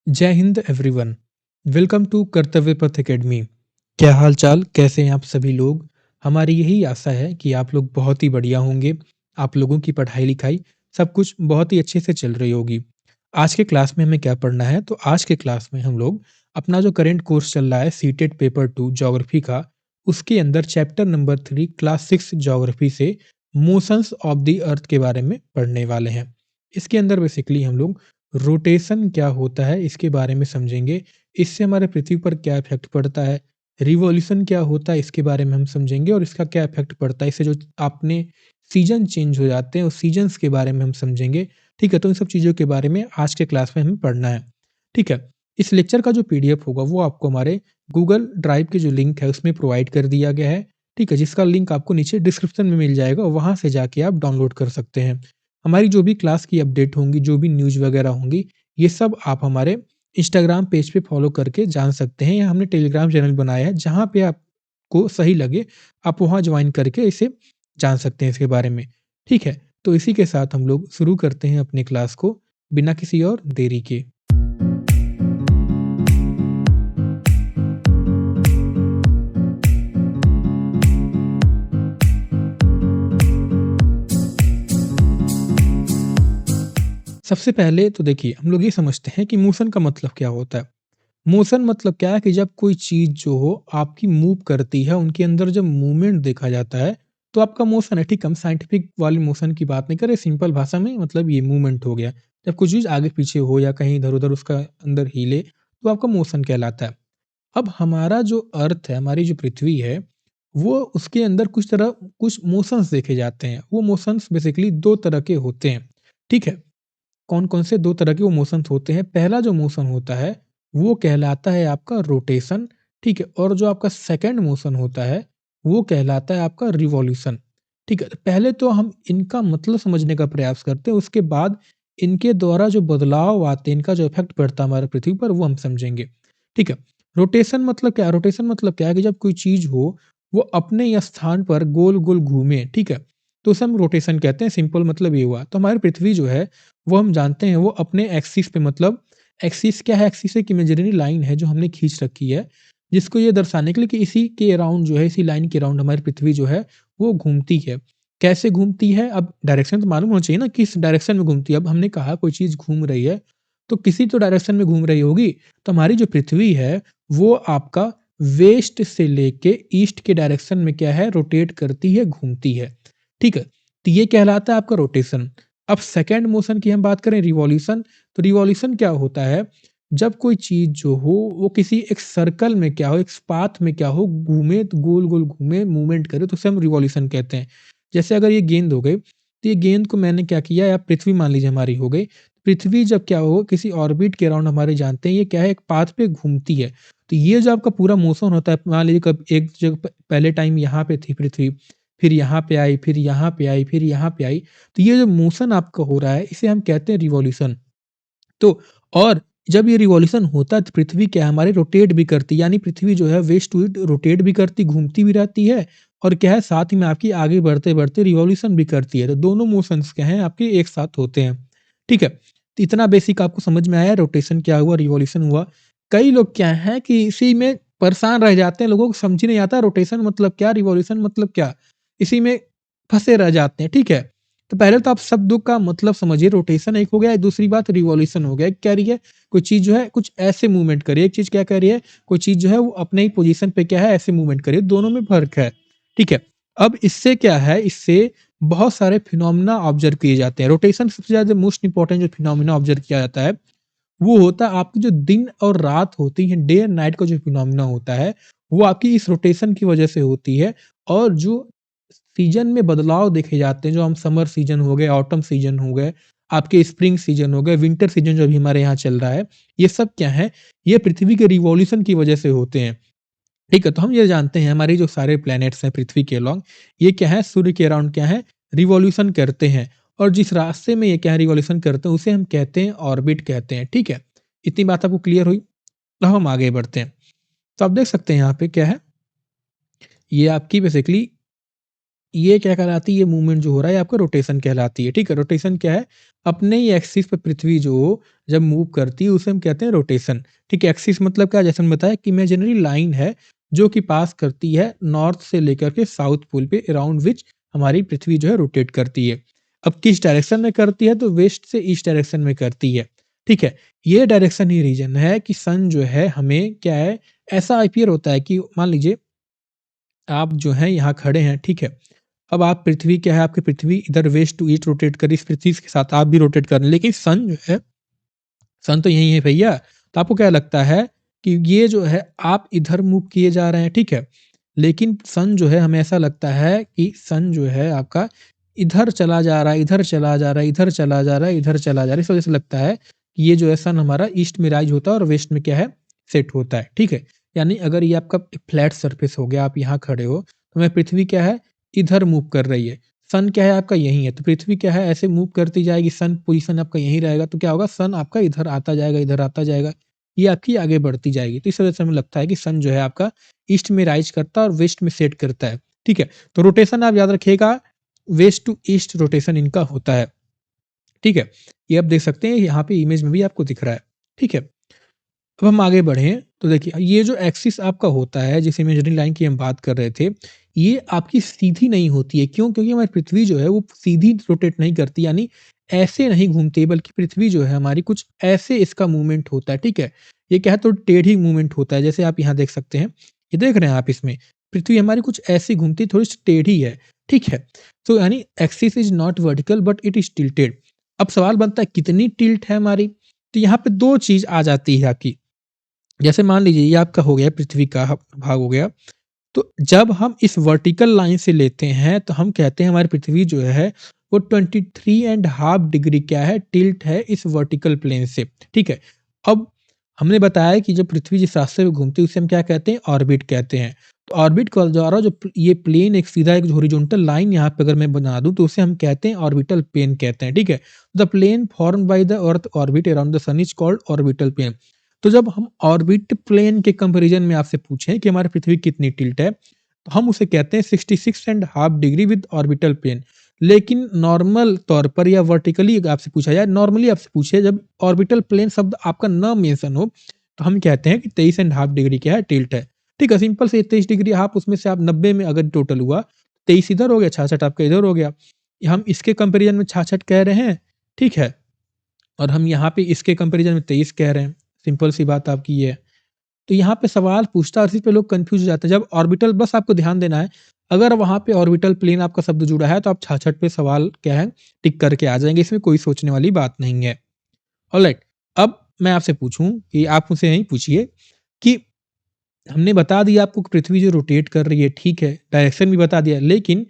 जय Hind everyone. Welcome to कर्तव्य पथ एकेडमी। क्या हाल चाल, कैसे हैं आप सभी लोग? हमारी यही आशा है कि आप लोग बहुत ही बढ़िया होंगे। आप लोगों की पढ़ाई लिखाई सब कुछ बहुत ही अच्छे से चल रही होगी। आज के क्लास में हमें क्या पढ़ना है, तो आज के क्लास में हम लोग अपना जो करेंट कोर्स चल रहा है सीटेट पेपर 2 ज्योग्राफी का, उसके अंदर चैप्टर नंबर 3 क्लास 6 ज्योग्राफी से मोशंस ऑफ द अर्थ के बारे में पढ़ने वाले हैं। इसके अंदर बेसिकली हम लोग रोटेशन क्या होता है इसके बारे में समझेंगे। इससे हमारे पृथ्वी पर क्या इफ़ेक्ट पड़ता है, रिवॉल्यूशन क्या होता है इसके बारे में हम समझेंगे और इसका क्या इफ़ेक्ट पड़ता है। इससे जो आपने सीज़न चेंज हो जाते हैं, उस सीज़न्स के बारे में हम समझेंगे। ठीक है? तो इन सब चीज़ों के बारे में आज के क्लास में हमें पढ़ना है। ठीक है? इस लेक्चर का जो पीडीएफ होगा वो आपको हमारे गूगल ड्राइव के जो लिंक है उसमें प्रोवाइड कर दिया गया है। ठीक है? जिसका लिंक आपको नीचे डिस्क्रिप्शन में मिल जाएगा, वहाँ से जाके आप डाउनलोड कर सकते हैं। हमारी जो भी क्लास की अपडेट होंगी, जो भी न्यूज़ वगैरह होंगी, ये सब आप हमारे इंस्टाग्राम पेज पे फॉलो करके जान सकते हैं, या हमने टेलीग्राम चैनल बनाया है, जहाँ पे आपको सही लगे, आप वहाँ जॉइन करके इसे जान सकते हैं इसके बारे में। ठीक है? तो इसी के साथ हम लोग शुरू करते हैं अपनी क्लास को, बिना किसी और देरी के। सबसे पहले तो देखिए, हम लोग ये समझते हैं कि मोशन का मतलब क्या होता है। मोशन मतलब क्या है कि जब कोई चीज़ जो हो आपकी मूव करती है, उनके अंदर जब मूवमेंट देखा जाता है, तो आपका मोशन है। ठीक है? हम साइंटिफिक वाली मोशन की बात नहीं कर रहे, सिंपल भाषा में मतलब ये मूवमेंट हो गया। जब कुछ चीज़ आगे-पीछे हो या कहीं इधर-उधर उसका अंदर हिले, तो आपका मोशन कहलाता है। अब हमारा जो अर्थ है, हमारी जो पृथ्वी है, वो उसके अंदर कुछ मोशंस देखे जाते हैं। वो मोशंस बेसिकली 2 तरह के होते हैं। ठीक है? कौन-कौन से 2 तरह के वो मोशंस होते हैं। पहला जो मोशन होता है, वो कहलाता है आपका रोटेशन, ठीक है? और जो आपका सेकंड मोशन होता है, वो कहलाता है आपका रिवॉल्यूशन, ठीक है? पहले तो हम इनका मतलब समझने का प्रयास करते हैं, उसके बाद इनके द्वारा जो बदलाव आते हैं, इनका जो इफ़ेक्ट पड़ता है हमारे पृथ्वी पर, वो हम समझेंगे, ठीक है? रोटेशन मतलब क्या है? रोटेशन मतलब क्या है कि जब कोई चीज़ हो, वो अपने ही स्थान पर गोल-गोल घूमे, ठीक है? तो उसे हम रोटेशन कहते हैं, सिंपल मतलब ये हुआ। तो हमारी पृथ्वी जो है, वो हम जानते हैं वो अपने एक्सिस पे, मतलब एक्सिस क्या है? एक्सिस एक इमेजिनरी लाइन है जो हमने खींच रखी है, जिसको ये दर्शाने के लिए कि इसी के अराउंड जो है, इसी लाइन के अराउंड हमारी पृथ्वी जो है वो घूमती है। कैसे घूमती है? अब डायरेक्शन तो मालूम होना चाहिए ना, किस डायरेक्शन में घूमती है। अब हमने कहा कोई चीज़ घूम रही है, तो किसी तो डायरेक्शन में घूम रही होगी। तो हमारी जो पृथ्वी है, वो आपका वेस्ट से लेके ईस्ट के डायरेक्शन में क्या है? रोटेट करती है, घूमती है। ठीक है? तो ये कहलाता है आपका रोटेशन। अब सेकंड मोशन की हम बात करें, रिवॉल्यूशन, तो रिवॉल्यूशन क्या होता है? जब कोई चीज़ जो हो वो किसी एक सर्कल में क्या हो, एक पाथ में क्या हो, घूमे तो गोल-गोल घूमे, मूवमेंट करे, तो उसे हम रिवॉल्यूशन कहते हैं। जैसे अगर ये गेंद हो गई, तो ये गेंद को मैंने क्या किया, या पृथ्वी मान लीजिए हमारी हो गई। पृथ्वी जब क्या हो किसी ऑर्बिट के अराउंड, हमारे जानते हैं ये क्या है, एक पाथ पे घूमती है। तो ये जो आपका पूरा मोशन होता है, मान लीजिए कब एक जगह पहले टाइम यहाँ पे थी पृथ्वी, फिर यहाँ पे आई, फिर यहाँ पे आई, फिर यहाँ पे आई। तो ये जो मोशन आपका हो रहा है, इसे हम कहते हैं रिवॉल्यूशन। तो और जब ये रिवॉल्यूशन होता है, तो पृथ्वी क्या है हमारी रोटेट भी करती है, यानी पृथ्वी जो है वेस्ट टू ईस्ट रोटेट भी करती, घूमती भी रहती है, और क्या है साथ ही में आपकी आगे बढ़ते-बढ़ते रिवॉल्यूशन भी करती है। तो दोनों मोशंस क्या हैं आपके एक साथ होते हैं। ठीक है? तो इतना बेसिक आपको समझ में आया, रोटेशन क्या हुआ, रिवॉल्यूशन हुआ। कई लोग क्या हैं कि इसी में परेशान रह जाते हैं, लोगों को समझ ही नहीं आता रोटेशन मतलब क्या, रिवॉल्यूशन मतलब क्या? इसी में फँसे रह जाते हैं, ठीक है? तो पहले तो आप शब्दों का मतलब समझिए, रोटेशन एक हो गया, दूसरी बात रिवॉल्यूशन हो गया। एक कह रही है कोई चीज़ जो है कुछ ऐसे मूवमेंट करे, एक चीज़ क्या कह रही है कोई चीज़ जो है वो अपने ही पोज़ीशन पे क्या है ऐसे मूवमेंट करे, दोनों में फ़र्क है, ठीक है? अब इससे क्या है, इससे बहुत सारे फिनोमेना ऑब्ज़र्व किए जाते हैं। रोटेशन सबसे ज़्यादा मोस्ट इम्पोर्टेंट जो फिनोमेना ऑब्ज़र्व किया जाता है, वो होता है आपकी जो दिन और रात होती है, डे एंड नाइट का जो फिनोमेना होता है, वो आपकी इस रोटेशन की वजह से होती है। और जो सीज़न में बदलाव देखे जाते हैं, जो हम समर सीज़न हो गए, ऑटम सीज़न हो गए, आपके स्प्रिंग सीज़न हो गए, विंटर सीज़न जो अभी हमारे यहाँ चल रहा है, ये सब क्या है, ये पृथ्वी के रिवॉल्यूशन की वजह से होते हैं। ठीक है? तो हम ये जानते हैं हमारे जो सारे प्लैनेट्स हैं पृथ्वी के अलोंग, ये क्या है सूर्य के अराउंड क्या है, रिवॉल्यूशन करते हैं। और जिस रास्ते में ये क्या है रिवॉल्यूशन करते हैं, उसे हम कहते हैं ऑर्बिट कहते हैं। ठीक है? इतनी बात आपको क्लियर हुई? अब हम आगे बढ़ते हैं। तो आप देख सकते हैं यहाँ पे क्या है, ये आपकी बेसिकली ये क्या कहलाती है, ये मूवमेंट जो हो रहा है, ये आपका रोटेशन कहलाती है, ठीक है? रोटेशन क्या है? अपने ही एक्सिस पे पृथ्वी जो जब मूव करती है, उसे हम कहते हैं रोटेशन, ठीक है? एक्सिस मतलब क्या? जैसे मैंने बताया कि इमेजिनरी लाइन है, जो कि पास करती है नॉर्थ से लेकर के साउथ पोल पे, अराउंड व्हिच हमारी पृथ्वी जो है रोटेट करती है। अब किस डायरेक्शन में करती है? तो वेस्ट से ईस्ट डायरेक्शन में करती है, ठीक है? ये डायरेक्शन ही रीज़न है कि सन जो है हमें क्या है, ऐसा अपीयर होता है कि मान लीजिए आप जो हैं यहाँ खड़े हैं, ठीक है? अब आप पृथ्वी क्या है, आपकी पृथ्वी इधर वेस्ट टू ईस्ट रोटेट कर रही है, इस पृथ्वी के साथ आप भी रोटेट कर रहे हैं, लेकिन सन जो है, सन तो यही है भैया। तो आपको क्या लगता है कि ये जो है आप इधर मूव किए जा रहे हैं, ठीक है? लेकिन सन जो है हमें ऐसा लगता है कि सन जो है आपका इधर चला जा रहा है, इधर चला जा रहा है, इधर चला जा रहा है, इधर चला जा रहा है। इस वजह से लगता है कि ये जो है सन हमारा ईस्ट में राइज़ होता है और वेस्ट में क्या है, सेट होता है, ठीक है? यानी अगर ये आपका फ्लैट सरफेस हो गया, आप यहाँ खड़े हो, तो मैं पृथ्वी क्या है, इधर मूव कर रही है। सन क्या है आपका यहीं है, तो पृथ्वी क्या है ऐसे मूव करती जाएगी, सन पोजीशन आपका यहीं रहेगा, तो क्या होगा, सन आपका इधर आता जाएगा, इधर आता जाएगा, ये आपकी आगे बढ़ती जाएगी। तो इस वजह से हमें लगता है कि सन जो है आपका ईस्ट में राइज करता है और वेस्ट में सेट करता है, ठीक है? तो रोटेशन आप याद रखिएगा, वेस्ट टू ईस्ट रोटेशन इनका होता है, ठीक है? ये आप देख सकते हैं, यहाँ पे इमेज में भी आपको दिख रहा है, ठीक है? अब हम आगे बढ़ें तो देखिए ये जो एक्सिस आपका होता है जिस इमेजिनरी लाइन की हम बात कर रहे थे, ये आपकी सीधी नहीं होती है। क्यों? क्योंकि हमारी पृथ्वी जो है वो सीधी रोटेट नहीं करती, यानी ऐसे नहीं घूमती, बल्कि पृथ्वी जो है हमारी कुछ ऐसे इसका मूवमेंट होता है, ठीक है? ये क्या है, तो टेढ़ी मूवमेंट होता है, जैसे आप यहाँ देख सकते हैं, ये देख रहे हैं आप इसमें, पृथ्वी हमारी कुछ ऐसी घूमती है, थोड़ी सी टेढ़ी है, ठीक है? तो यानी axis is not vertical but it is tilted. अब सवाल बनता है कितनी टिल्ट है हमारी? तो यहाँ पे दो चीज आ जाती है आपकी। जैसे मान लीजिए ये आपका हो गया पृथ्वी का भाग हो गया, तो जब हम इस वर्टिकल लाइन से लेते हैं तो हम कहते हैं हमारी पृथ्वी जो है वो 23.5 डिग्री क्या है, टिल्ट है इस वर्टिकल प्लेन से, ठीक है? अब हमने बताया कि जब पृथ्वी जिस रास्ते में घूमती है उसे हम क्या कहते हैं, ऑर्बिट कहते हैं। तो ऑर्बिट के द्वारा जो ये प्लेन एक सीधा एक हॉरिजॉन्टल लाइन यहाँ पे अगर मैं बना दूं तो उसे हम कहते हैं ऑर्बिटल प्लेन कहते हैं, ठीक है? The plane formed by the earth orbit around the sun is called orbital plane. तो जब हम ऑर्बिट प्लेन के कंपैरिजन में आपसे पूछें कि हमारी पृथ्वी कितनी टिल्ट है, तो हम उसे कहते हैं 66.5 डिग्री विद ऑर्बिटल प्लेन। लेकिन नॉर्मल तौर पर या वर्टिकली आपसे पूछा जाए, नॉर्मली आपसे पूछे जब ऑर्बिटल प्लेन शब्द आपका न मेंशन हो, तो हम कहते हैं कि 23.5 डिग्री क्या है, टिल्ट है, ठीक है? सिंपल से 23 डिग्री, आप उसमें से आप 90 में अगर टोटल हुआ, 23 इधर हो गया, 66 आपका इधर हो गया। हम इसके कंपैरिजन में 66 कह रहे हैं, ठीक है? और हम यहाँ पे इसके कंपैरिजन में 23 कह रहे हैं। सिंपल सी बात आपकी ये है। तो यहाँ पे सवाल पूछता है और इसी पे लोग कन्फ्यूज़ हो जाते हैं। जब ऑर्बिटल, बस आपको ध्यान देना है, अगर वहाँ पे ऑर्बिटल प्लेन आपका शब्द जुड़ा है, तो आप 66 पे सवाल क्या है, टिक करके आ जाएँगे, इसमें कोई सोचने वाली बात नहीं है। ऑलराइट, अब मैं आपसे पूछूँ कि आप मुझसे यही पूछिए कि हमने बता दिया आपको कि पृथ्वी जो रोटेट कर रही है, ठीक है, डायरेक्शन भी बता दिया, लेकिन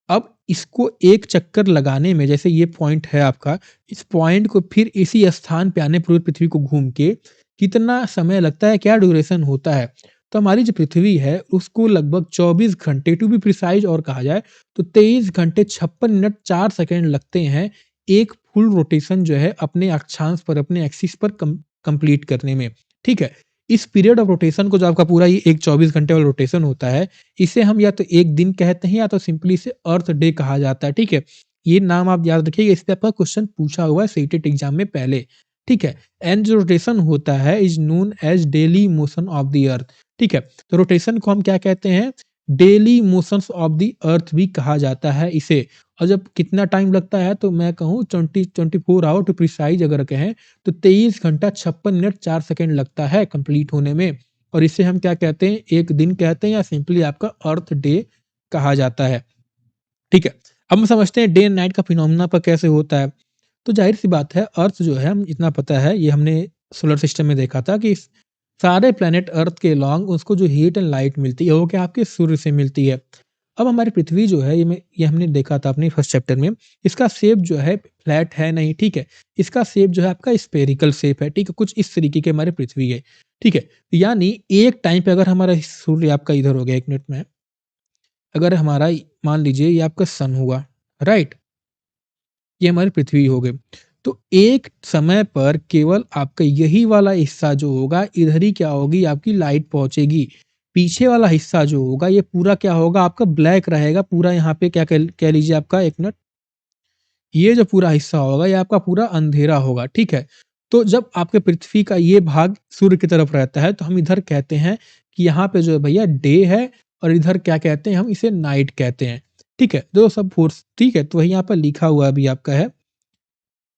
अब इसको एक चक्कर लगाने में, जैसे ये पॉइंट है आपका, इस पॉइंट को फिर इसी स्थान पे आने पूरी पृथ्वी को घूम के कितना समय लगता है, क्या ड्यूरेशन होता है? तो हमारी जो पृथ्वी है उसको लगभग 24 घंटे, टू बी प्रिसाइज़ और कहा जाए तो 23 घंटे 56 मिनट 4 सेकंड लगते हैं, एक फुल रोटेशन जो है अपने अक्षांश पर, अपने एक्सिस पर कंप्लीट करने में, ठीक है? इस पीरियड ऑफ रोटेशन को, जो आपका पूरा ये एक 24 घंटे वाला रोटेशन होता है, इसे हम या तो 1 दिन कहते हैं या तो सिंपली इसे अर्थ डे कहा जाता है, ठीक है? ये नाम आप याद रखिएगा, इस पे आपका क्वेश्चन पूछा हुआ है सीटेट एग्जाम में पहले, ठीक है? एंड जो रोटेशन होता है is known as daily motion of the अर्थ, ठीक है? तो रोटेशन को हम क्या कहते हैं? डेली मोशंस ऑफ द अर्थ भी कहा जाता है इसे। और जब कितना टाइम लगता है, तो मैं कहूँ 24 आवर टू प्रिसाइज़ अगर कहें, तो 23 घंटा 56 मिनट 4 सेकंड लगता है कंप्लीट होने में, और इसे हम क्या कहते हैं, 1 दिन कहते हैं या सिंपली आपका अर्थ डे कहा जाता है, ठीक है? अब हम समझते हैं डे एंड नाइट का फिनोमेना पर कैसे होता है। तो ज़ाहिर-सी बात है, अर्थ जो है, हम इतना पता है, ये हमने सोलर सिस्टम में देखा था कि सारे प्लैनेट अर्थ के अलोंग उसको जो हीट एंड लाइट मिलती है वो क्या आपके सूर्य से मिलती है। अब हमारी पृथ्वी जो है, ये हमने देखा था अपने फर्स्ट चैप्टर में, इसका शेप जो है फ्लैट है नहीं, ठीक है? इसका शेप जो है आपका स्फेरिकल शेप है, ठीक है? कुछ इस तरीके की हमारी पृथ्वी है, ठीक है? यानी एक टाइम पे अगर हमारा सूर्य आपका इधर हो गया, 1 मिनट में, अगर हमारा मान लीजिए ये आपका सन हुआ, राइट? ये हमारी पृथ्वी हो गई। तो एक समय पर केवल आपका यही वाला हिस्सा जो होगा, इधर ही क्या होगी, आपकी लाइट पहुँचेगी। पीछे वाला हिस्सा जो होगा ये पूरा क्या होगा आपका ब्लैक रहेगा, पूरा यहाँ पे क्या कह लीजिए आपका एक मिनट, ये जो पूरा हिस्सा होगा ये आपका पूरा अंधेरा होगा, ठीक है? तो जब आपके पृथ्वी का ये भाग सूर्य की तरफ रहता है तो हम इधर कहते हैं कि यहाँ पे जो है भैया डे है और इधर क्या कहते हैं हम इसे नाइट कहते हैं, ठीक है? तो सब फोर्स ठीक है, तो वही यहाँ पर लिखा हुआ अभी आपका है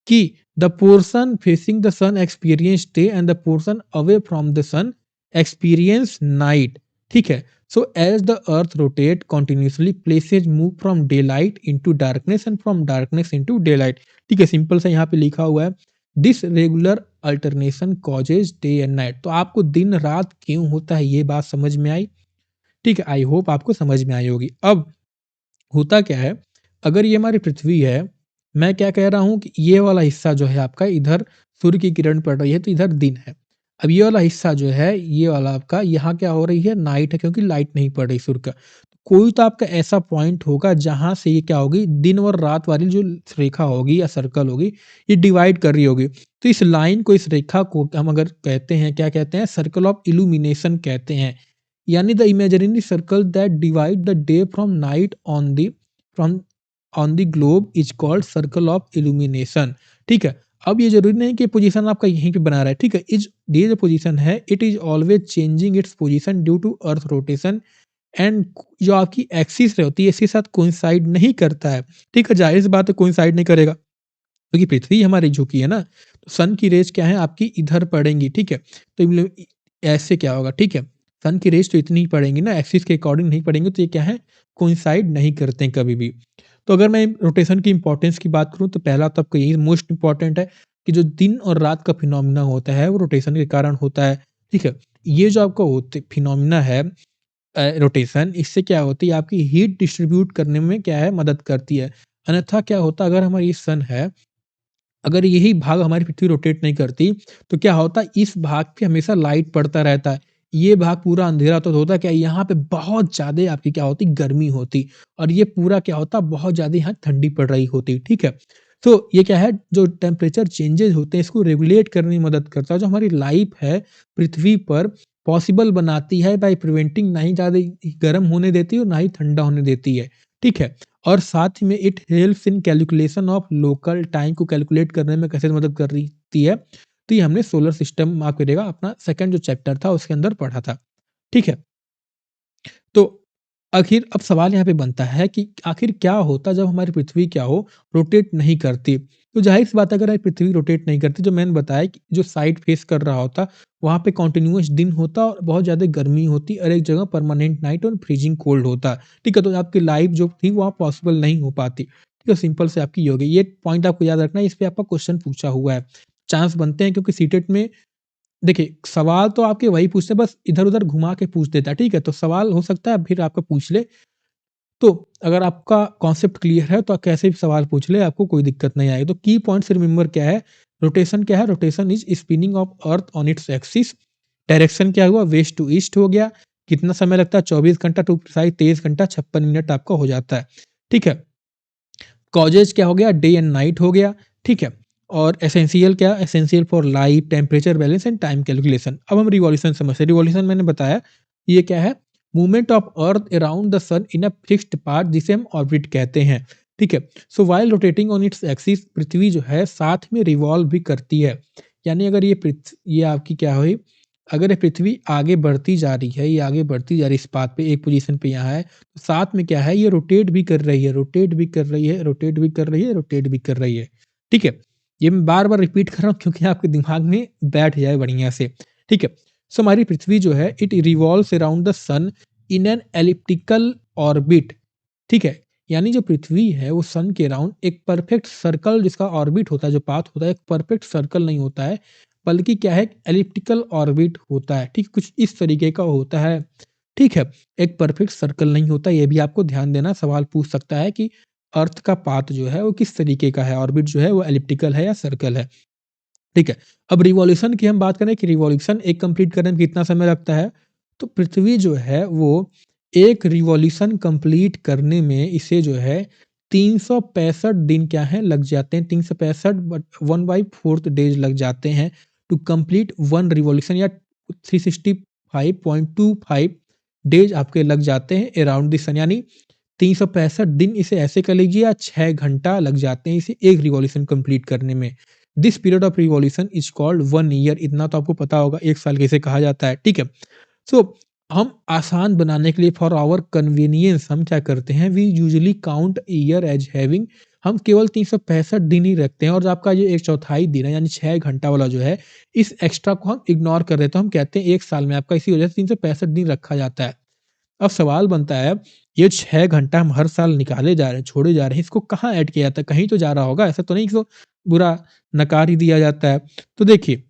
कि the portion facing the sun experience day and the portion away from the sun experience night, ठीक है? So as the earth rotate continuously places move from daylight into darkness and from darkness into daylight, ठीक है? Simple सा यहाँ पे लिखा हुआ है this regular alternation causes day and night. तो आपको दिन रात क्यों होता है ये बात समझ में आई, ठीक है? आई होप आपको समझ में आई होगी। अब होता क्या है, अगर ये हमारी पृथ्वी है, मैं क्या कह रहा हूँ कि ये वाला हिस्सा जो है आपका इधर सूर्य की किरण पड़ रही है तो इधर दिन है। अब ये वाला हिस्सा जो है, ये वाला आपका यहाँ क्या हो रही है नाइट है क्योंकि लाइट नहीं पड़ रही सूर्य का। कोई तो आपका ऐसा पॉइंट होगा जहाँ से ये क्या होगी दिन और रात वाली जो रेखा होगी या सर्कल होगी, ये डिवाइड कर रही होगी। तो इस लाइन को, इस रेखा को हम अगर कहते हैं, क्या कहते हैं? सर्कल ऑफ इल्यूमिनेशन कहते हैं। यानी the imaginary circle that divide the day from night from on the globe is called circle of illumination, ठीक है? अब ये जरूरी नहीं कि पोजीशन आपका यहीं पे बना रहा है, ठीक है? इज ये जो पोजीशन है it is always changing its position due to earth rotation and जो आपकी एक्सिस होती है इसके साथ कोइंसाइड नहीं करता है, ठीक है? जाहिर सी बात है कोइंसाइड नहीं करेगा क्योंकि पृथ्वी हमारी झुकी है ना, तो सन की रेज क्या है आपकी इधर पड़ेंगी, ठीक है? तो ऐसे क्या होगा, ठीक है? सन की रेज तो इतनी ही पड़ेंगी ना, एक्सिस के अकॉर्डिंग नहीं पड़ेंगे, तो ये क्या है कोइंसाइड नहीं करते हैं कभी भी। तो अगर मैं रोटेशन की इंपॉर्टेंस की बात करूं तो पहला तो आपका यही मोस्ट इंपॉर्टेंट है कि जो दिन और रात का फिनोमिना होता है वो रोटेशन के कारण होता है, ठीक है? ये जो आपका होते फिनोमिना है रोटेशन, इससे क्या होती है आपकी हीट डिस्ट्रीब्यूट करने में क्या है मदद करती है। अन्यथा क्या होता अगर हमारी सन है, अगर यही भाग हमारी पृथ्वी रोटेट नहीं करती तो क्या होता इस भाग पे हमेशा लाइट पड़ता रहता है, ये भाग पूरा अंधेरा तो होता क्या यहाँ पे बहुत ज्यादा आपकी क्या होती गर्मी होती और ये पूरा क्या होता बहुत ज्यादा यहाँ ठंडी पड़ रही होती, ठीक है? तो ये क्या है जो टेम्परेचर चेंजेस होते हैं इसको रेगुलेट करने में मदद करता है, जो हमारी लाइफ है पृथ्वी पर पॉसिबल बनाती है बाय प्रिवेंटिंग, ना ही ज्यादा गर्म होने देती है और ना ही ठंडा होने देती है, ठीक है? और साथ में it helps in calculation of local time को कैलकुलेट करने में कैसे मदद कर रही है। तो ये हमने सोलर सिस्टम माफ करिएगा अपना सेकंड जो चैप्टर था उसके अंदर पढ़ा था, ठीक है? तो आखिर अब सवाल यहाँ पे बनता है कि आखिर क्या होता जब हमारी पृथ्वी क्या हो रोटेट नहीं करती? तो ज़ाहिर सी बात है अगर हमारी पृथ्वी रोटेट नहीं करती, जो मैंने बताया कि जो साइड फेस कर रहा होता, वहाँ पे कंटिन्यूअस दिन होता और बहुत ज़्यादा गर्मी होती और एक जगह परमानेंट नाइट और फ्रीजिंग कोल्ड होता, ठीक है? तो आपकी लाइफ जो थी वहाँ पॉसिबल नहीं हो पाती, ठीक है? सिंपल से आपकी ये हो गई। ये पॉइंट आपको याद रखना है, इस पे आपका क्वेश्चन पूछा हुआ है। चांस बनते हैं क्योंकि सीटेट में देखिए, सवाल तो आपके वही पूछते हैं, बस इधर-उधर घुमा के पूछ देता है, ठीक है? तो सवाल हो सकता है फिर आपका पूछ ले, तो अगर आपका कॉन्सेप्ट क्लियर है तो आप कैसे भी सवाल पूछ ले, आपको कोई दिक्कत नहीं आएगी। तो की पॉइंट्स रिमेंबर क्या है? रोटेशन क्या है? Rotation is spinning of earth on its axis. Direction क्या हुआ? वेस्ट टू ईस्ट हो गया। कितना समय लगता है? 24 घंटा टू प्रिसाइज़ 23 घंटा 56 मिनट आपका हो जाता है, ठीक है? कॉजेज़ क्या हो गया? डे एंड नाइट हो गया, ठीक है? और एसेंशियल क्या? Essential for life, temperature balance and time calculation. अब हम रिवॉल्यूशन समझते हैं। रिवॉल्यूशन मैंने बताया, ये क्या है? Movement of earth around the sun in a fixed path जिसे हम ऑर्बिट कहते हैं, ठीक है? So while rotating on its axis पृथ्वी जो है साथ में रिवॉल्व भी करती है। यानी अगर ये आपकी क्या हुई, अगर ये पृथ्वी आगे बढ़ती जा रही है, ये आगे बढ़ती जा रही है इस पाथ पे, एक पोजीशन पे यहाँ है, तो साथ में क्या है ये रोटेट भी कर रही है, रोटेट भी कर रही है, रोटेट भी कर रही है, रोटेट भी कर रही है, ठीक है? ये मैं बार-बार रिपीट कर रहा हूँ क्योंकि आपके दिमाग में बैठ जाए बढ़िया से, ठीक है? सो हमारी पृथ्वी जो है it revolves around the sun in an elliptical orbit, ठीक है? यानी जो पृथ्वी है वो सन के अराउंड एक परफेक्ट सर्कल जिसका ऑर्बिट होता है, जो पाथ होता है, एक परफेक्ट सर्कल नहीं होता है, बल्कि क्या है एलिप्टिकल ऑर्बिट होता है, ठीक? कुछ इस तरीके का होता है, ठीक है? एक परफेक्ट सर्कल नहीं होता, ये भी आपको ध्यान देना, सवाल पूछ सकता है कि अर्थ का पाथ जो है वो किस तरीके का है, ऑर्बिट जो है वो एलिप्टिकल है या सर्कल है, ठीक है? अब रिवॉल्यूशन की हम बात करें कि रिवॉल्यूशन एक कंप्लीट करने में कितना समय लगता है, तो पृथ्वी जो है वो एक रिवॉल्यूशन कंप्लीट करने में इसे जो है 365 दिन क्या है लग जाते हैं, 365 बट 1/4 डेज लग जाते हैं टू कंप्लीट वन रिवॉल्यूशन या 365.25 डेज आपके लग जाते हैं अराउंड द सन, यानी 365 दिन इसे ऐसे कर लीजिए, या 6 घंटा लग जाते हैं इसे एक रिवॉल्यूशन कंप्लीट करने में। This period of revolution is called 1 year. इतना तो आपको पता होगा 1 साल कैसे कहा जाता है, ठीक है। सो हम आसान बनाने के लिए फॉर आवर कन्वीनियंस हम क्या करते हैं, we usually count year as having, हम केवल 365 दिन ही रखते हैं, और जो आपका ये एक चौथाई दिन है यानी 6 घंटा वाला जो है, इस एक्स्ट्रा को हम इग्नोर कर देते हैं। हम कहते हैं 1 साल में आपका इसी वजह से 365 दिन रखा जाता है। अब सवाल बनता है, ये 6 घंटा हम हर साल निकाले जा रहे हैं, छोड़े जा रहे हैं, इसको कहाँ ऐड किया जाता है? कहीं तो जा रहा होगा, ऐसा तो नहीं कि इसको बुरा नकार ही दिया जाता है। तो देखिए,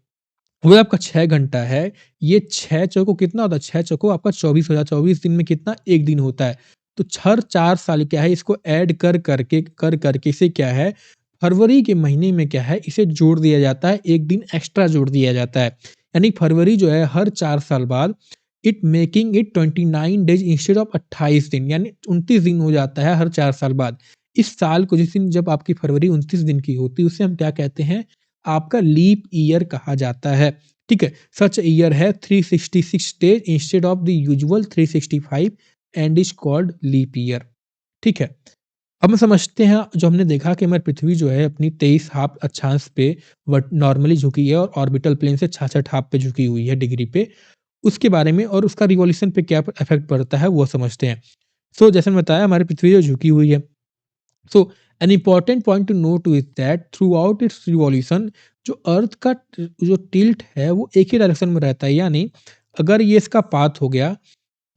वो आपका 6 घंटा है, ये 6 चौको कितना होता है? 6 चौको आपका 24 हो जाता है, 24 दिन में कितना? 1 दिन होता है। तो हर 4 साल क्या है, इसको ऐड कर करके इसे क्या है, फरवरी के महीने में क्या है, इसे जोड़ दिया जाता है, 1 दिन एक्स्ट्रा जोड़ दिया जाता है। यानी फरवरी जो है हर 4 साल बाद it making it 29 days instead of 28 दिन, यानी 29 दिन हो जाता है हर 4 साल बाद। इस साल को जिस दिन जब आपकी फरवरी 29 दिन की होती है, उसे हम क्या कहते हैं? आपका लीप ईयर कहा जाता है, ठीक है। सच ईयर है 366 days instead of the usual 365 and is called leap year, ठीक है। अब हम समझते हैं, जो हमने देखा कि हमारी पृथ्वी जो है अपनी 23 हाफ अक्षांश पे नॉर्मली झुकी है और ऑर्बिटल प्लेन से 66 हाफ पे झुकी हुई है डिग्री पे, उसके बारे में और उसका रिवॉल्यूशन पे क्या इफेक्ट पड़ता है वो समझते हैं। सो जैसे मैंने बताया, हमारी पृथ्वी जो झुकी हुई है, so an important point to note is that throughout its revolution, जो अर्थ का जो टिल्ट है वो एक ही डायरेक्शन में रहता है। यानी अगर ये इसका पाथ हो गया,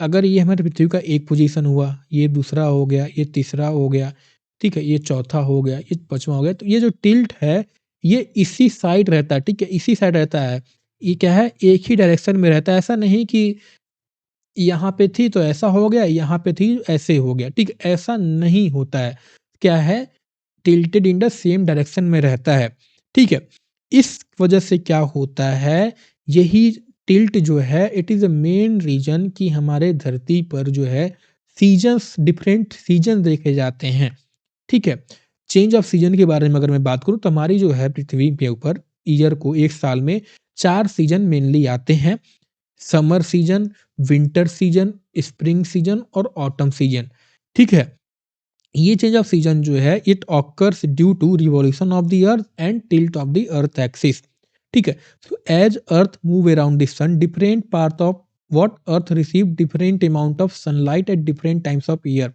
अगर ये हमारी पृथ्वी का एक पोजीशन हुआ, ये दूसरा हो गया, ये तीसरा हो गया, ठीक है, ये चौथा हो गया, ये पांचवा हो गया, तो ये जो टिल्ट है ये इसी साइड रहता है, ठीक है, इसी साइड रहता है। ये क्या है, एक ही डायरेक्शन में रहता है। ऐसा नहीं कि यहाँ पे थी तो ऐसा हो गया, यहाँ पे थी ऐसे हो गया, ठीक है, ऐसा नहीं होता है। क्या है, tilted in the same direction में रहता है, ठीक है। इस वजह से क्या होता है, यही टिल्ट जो है it is a main reason कि हमारे धरती पर जो है सीज़न्स, डिफरेंट सीज़न देखे जाते हैं, ठीक है। चेंज ऑफ सीज़न के बारे में अगर मैं बात करूँ, तो हमारी जो है पृथ्वी के ऊपर ईयर को 1 साल में 4 सीज़न मेनली आते हैं। Summer season, winter season, spring season और ऑटम सीज़न, ठीक है। ये चेंज ऑफ सीजन जो है it occurs due to revolution of the earth and tilt of the earth axis, ठीक है। So as earth move around the sun, different part of what earth receive different amount of sunlight at different times of year.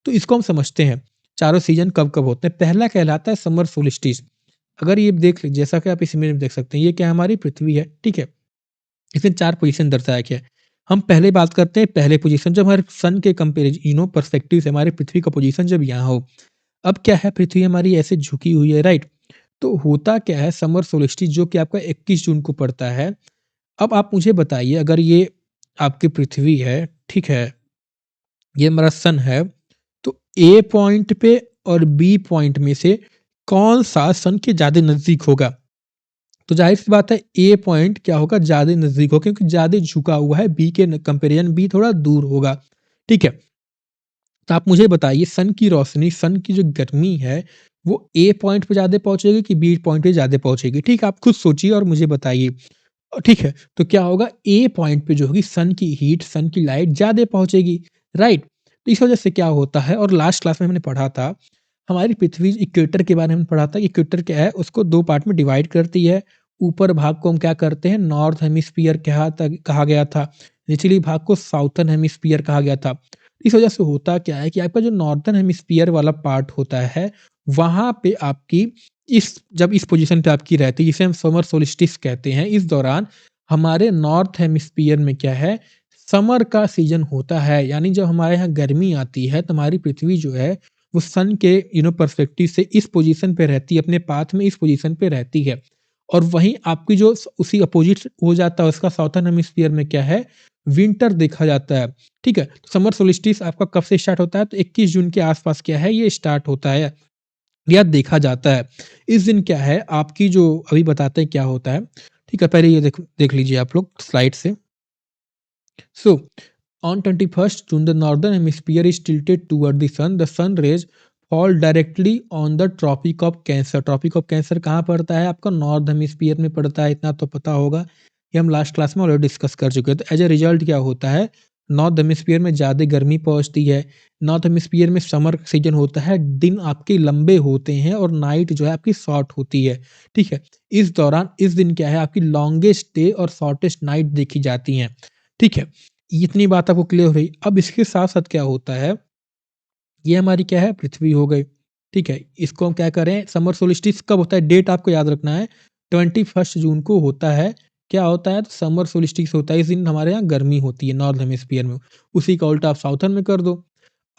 तो इसको हम समझते हैं, चारों season कब कब होते हैं। पहला कहलाता है समर सोलिस्टिस। अगर ये देख लीजिए, जैसा कि आप इस इमेज में देख सकते हैं, ये क्या हमारी पृथ्वी है, ठीक है। इसमें 4 पोजीशन दर्शाया गया है। हम पहले बात करते हैं पहले पोजीशन, जब हमारे सन के पर्सपेक्टिव से हमारी पृथ्वी का पोजीशन जब यहाँ हो। अब क्या है, पृथ्वी हमारी ऐसे झुकी हुई है, राइट। तो होता क्या है, समर सोलिस्टिस जो कि आपका 21 जून को पड़ता है। अब आप मुझे बताइए, अगर ये आपकी पृथ्वी है, ठीक है, ये हमारा सन है, तो ए पॉइंट पे और बी पॉइंट में से कौन सा सन के ज़्यादा नज़दीक होगा? तो ज़ाहिर-सी बात है, ए पॉइंट क्या होगा, ज़्यादा नज़दीक होगा, क्योंकि ज़्यादा झुका हुआ है, बी के कंपैरिज़न बी थोड़ा दूर होगा, ठीक है। तो आप मुझे बताइए, सन की रोशनी, सन की जो गर्मी है, वो ए पॉइंट पे ज़्यादा पहुँचेगी कि बी पॉइंट पे ज़्यादा पहुँचेगी? ठीक है, आप खुद सोचिए और मुझे बताइए। ठीक है, तो क्या होगा, ए पॉइंट पे जो होगी सन की हीट, सन की लाइट ज़्यादा पहुँचेगी, राइट? तो इस वजह से क्या होता है, और लास्ट क्लास में हमने पढ़ा था, हमारी पृथ्वी इक्वेटर के बारे में पढ़ा था। इक्वेटर क्या है, उसको 2 पार्ट में डिवाइड करती है। ऊपर भाग को हम क्या करते हैं, नॉर्थ हेमिस्फीयर कहा गया था। निचली भाग को साउथर्न हेमिस्फीयर कहा गया था। इस वजह से होता क्या है कि आपका जो नॉर्दर्न हेमिस्फीयर वाला पार्ट होता है, वहाँ पे आपकी जब इस पोज़ीशन पे आपकी रहती है, जिसे हम समर सोल्स्टिस कहते हैं, इस दौरान हमारे नॉर्थ हेमिस्फीयर में क्या है, समर का सीज़न होता है। यानी जब हमारे यहाँ गर्मी आती है, तो हमारी पृथ्वी जो है, वो सन के पर्सपेक्टिव से इस पोज़ीशन पे रहती है, अपने पाथ में इस पोज़ीशन पे रहती है। और वहीं आपकी जो उसी अपोजिट हो जाता है, उसका साउथर्न हेमिस्फीयर में क्या है, विंटर देखा जाता है, ठीक है। तो समर सोल्स्टिस आपका कब से स्टार्ट होता है, तो 21 जून के आसपास क्या है, ये स्टार्ट होता है या देखा जाता है। इस दिन क्या है, आपकी जो अभी बताते हैं क्या होता है, ठीक है। पहले ये देख देख लीजिए आप लोग स्लाइड से। सो on 21st June, the northern hemisphere is tilted toward the sun. The sun rays fall directly on the Tropic of Cancer. Tropic of Cancer कहाँ पड़ता है, आपका नॉर्थ हेमिस्फीयर में पड़ता है, इतना तो पता होगा, ये हम लास्ट क्लास में ऑलरेडी डिस्कस कर चुके हैं। तो एज ए रिजल्ट क्या होता है, नॉर्थ हेमिस्फीयर में ज़्यादा गर्मी पहुँचती है। नॉर्थ हेमिस्फीयर में समर सीजन होता है, दिन आपके लंबे होते हैं और नाइट जो है आपकी शॉर्ट होती है, ठीक है? इस दौरान इस दिन क्या है आपकी लॉन्गेस्ट डे और शॉर्टेस्ट नाइट देखी जाती हैं, ठीक है? इतनी बात आपको क्लियर हो रही। अब इसके साथ-साथ क्या होता है, ये हमारी क्या है पृथ्वी हो गई, ठीक है? इसको हम क्या करें समर सोल्स्टिस कब होता है डेट आपको याद रखना है 21 जून को होता है। क्या होता है तो समर सोल्स्टिस होता है, इस दिन हमारे यहाँ गर्मी होती है नॉर्थ हेमिस्फीयर में, उसी का उल्टा आप साउथर्न में कर दो।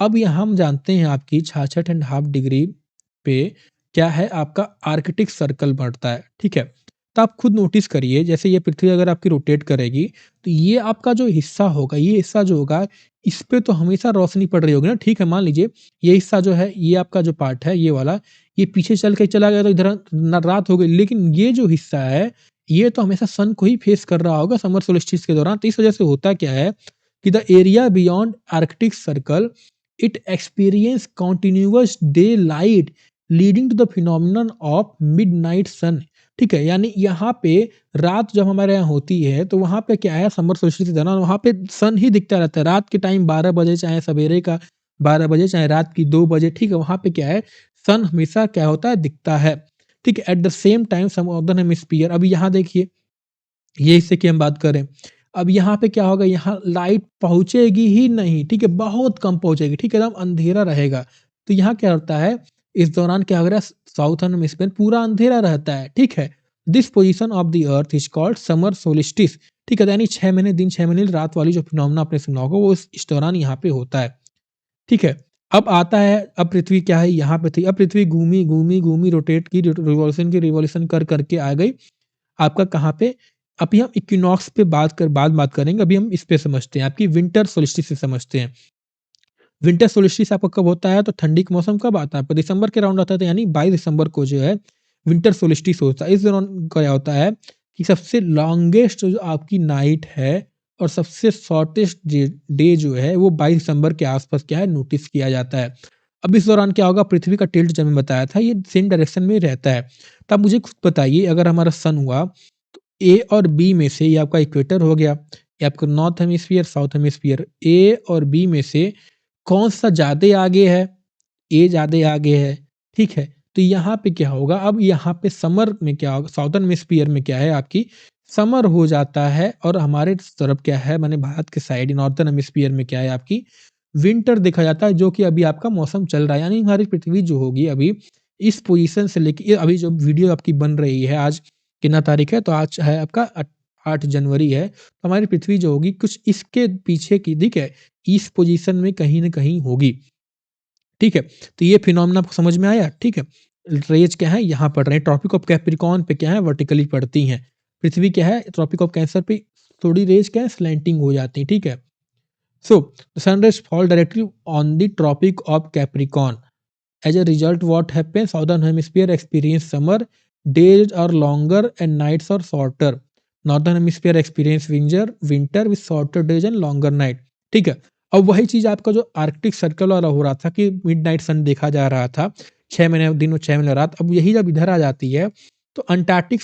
अब यहाँ हम जानते हैं आपकी 66.5 डिग्री पे क्या है आपका आर्कटिक सर्कल बढ़ता है, ठीक है? तो आप खुद नोटिस करिए जैसे ये पृथ्वी अगर आपकी रोटेट करेगी, तो ये आपका जो हिस्सा होगा, ये हिस्सा जो होगा इस पे तो हमेशा रोशनी पड़ रही होगी ना, ठीक है? मान लीजिए ये हिस्सा जो है, ये आपका जो पार्ट है ये वाला, ये पीछे चल के चला गया तो इधर न रात हो गई, लेकिन ये जो हिस्सा है, ये तो हमेशा सन को ही फेस कर रहा होगा समर सोल्स्टिस के दौरान। तो इस वजह से होता क्या है कि the area beyond Arctic circle it experience continuous daylight leading to the phenomenon of midnight sun, ठीक है? यानी यहाँ पे रात जब हमारे यहाँ होती है तो वहाँ पे क्या है समर सोल्स्टिस के दौरान वहाँ पे सन ही दिखता रहता है। रात के टाइम 12 बजे चाहे सवेरे का 12 बजे चाहे रात की 2 बजे, ठीक है? वहाँ पे क्या है सन हमेशा क्या होता है दिखता है, ठीक है? At the same time some hemisphere. अब यहाँ देखिए ये हिस्से की हम बात करें, अब यहाँ पे क्या होगा यहाँ लाइट पहुँचेगी ही नहीं, ठीक है? बहुत कम पहुँचेगी, ठीक है? एकदम अंधेरा रहेगा। तो यहाँ क्या होता है इस दौरान क्या हो रहा है साउथर्न हेमिस्फीयर पूरा अंधेरा रहता है, ठीक है? This position of the earth is called summer solstice, ठीक है? तो यानी 6 महीने दिन 6 महीने रात वाली जो फिनोमेना आपने सुना होगा वो इस दौरान यहाँ पे होता है, ठीक है? अब आता है अब पृथ्वी क्या है यहाँ पे थी, अब पृथ्वी घूमी, घूमी, घूमी रोटेट की रिवॉल्यूशन की रिवॉल्यूशन कर के आ गई आपका कहाँ पे? अभी हम इक्विनॉक्स पे बाद बात करेंगे, अभी हम इस पे समझते हैं, आपकी विंटर सोल्स्टिस से समझते हैं। विंटर सोल्स्टिस आपका कब होता है? तो ठंडी का मौसम कब आता है? आपका दिसंबर के अराउंड आता है, तो यानी 22 दिसंबर को जो है विंटर सोल्स्टिस होता है। इस दौरान क्या होता है कि सबसे लॉन्गेस्ट जो आपकी नाइट है और सबसे शॉर्टेस्ट डे जो है वो 22 दिसंबर के आसपास क्या है नोटिस किया जाता है। अब इस दौरान क्या होगा पृथ्वी का टिल्ट जब मैं बताया था ये सेम डायरेक्शन में रहता है। तो आप मुझे खुद बताइए अगर हमारा सन हुआ तो ए और बी में से ये आपका इक्वेटर हो गया, ये आपका नॉर्थ हेमिस्फीयर साउथ हेमिस्फीयर, ए और बी में से कौन-सा ज़्यादा आगे है? ए ज़्यादा आगे है, ठीक है? तो यहाँ पे क्या होगा अब यहाँ पे समर में क्या होगा साउदर्न हेमिस्फीयर में क्या है आपकी समर हो जाता है और हमारे तरफ क्या है माने भारत के साइड नॉर्दर्न हेमिस्फीयर में क्या है आपकी विंटर देखा जाता है जो कि अभी आपका मौसम चल रहा है। यानी हमारी पृथ्वी जो होगी अभी इस पोज़ीशन से लेके ये अभी जो वीडियो आपकी बन रही है आज कितना तारीख है? तो आज है आपका 8 जनवरी है। तो हमारी पृथ्वी जो होगी कुछ इसके पीछे की ठीक है? इस पोज़ीशन में कहीं न कहीं होगी। ठीक है? तो ये फिनोमेना आपको समझ में आया, ठीक है? रेज़ क्या है यहाँ पड़ रहे हैं, ट्रॉपिक ऑफ कैप्रिकॉर्न पे क्या है वर्टिकली पड़ती हैं। पृथ्वी क्या है ट्रॉपिक ऑफ कैंसर पे थोड़ी रेज़ क्या है स्लैंटिंग हो जाती है, ठीक है? So, the sun rays fall directly on the Tropic of Capricorn. As a result, what happens? Southern hemisphere experience summer, days are longer and nights are shorter. Northern hemisphere experience winter with shorter days and longer night. ठीक है अब वही चीज आपका जो Arctic circle वाला हो रहा था कि मिडनाइट सन देखा जा रहा था 6 महीने दिन और 6 महीने रात, अब यही जब इधर आ जाती है तो अंटार्कटिक